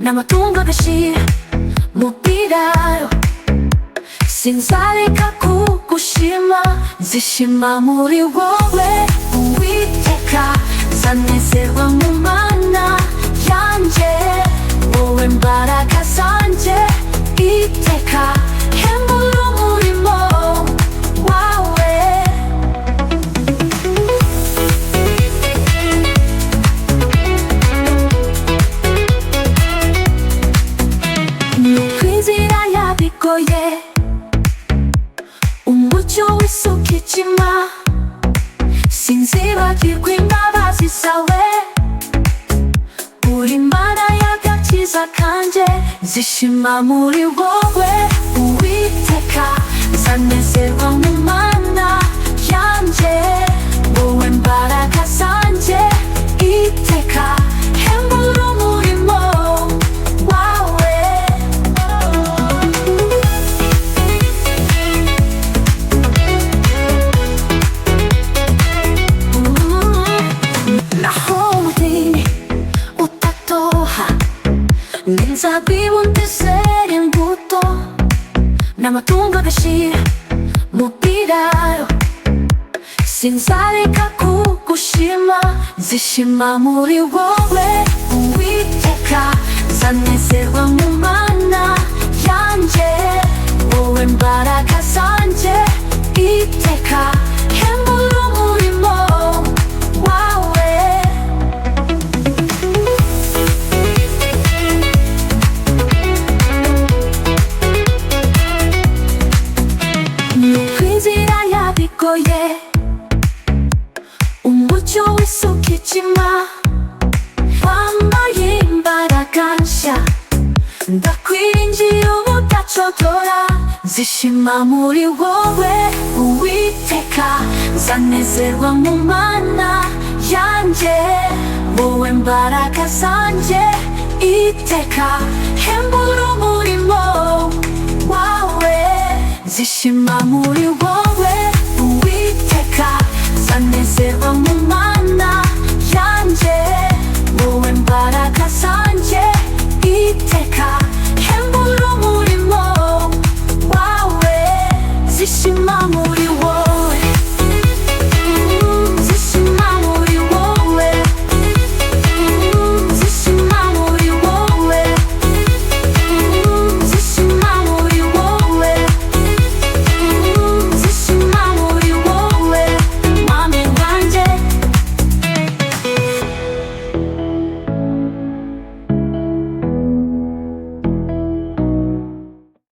n'amatungo agashira mu biraro, sinzareka kugushima, nzishima muri wowe Uwiteka, nzanezerwa mu Mana yanjye, wowe mbaraga zanjye iteka, hembura umurimo wawe. Nubwo inzira yabigoye, umucyo w'isukicima, sinzibagirwa imbabazi zawe, uri Mana y'agakiza kanjye, nzishima muri wowe Uwiteka, nzanezerwa mu Mana yanjye, wowe mbaraga zanjye iteka, hembura umurimo wawe. Naho umutini utatoha, n'inzabibu ntizera imbuto, n'amatungo agashira mu biraro, sinzareka kugushima, nzishima muri wowe Uwiteka, nzanezerwa mu Mana yanjye, wowe mbaraga zanjye iteka, hembura umurimo wawe. Nubwo inzira yabigoye, umucyo w'isukicima, wambaye imbaraga nshya, ndakwiringiye ubudacogora, nzishima muri wowe Uwiteka, nzanezerwa mu Mana yanjye, wowe mbaraga zanjye iteka, hembura umurimo wawe. Nzishima muri wowe Uwiteka, nzanezerwa mu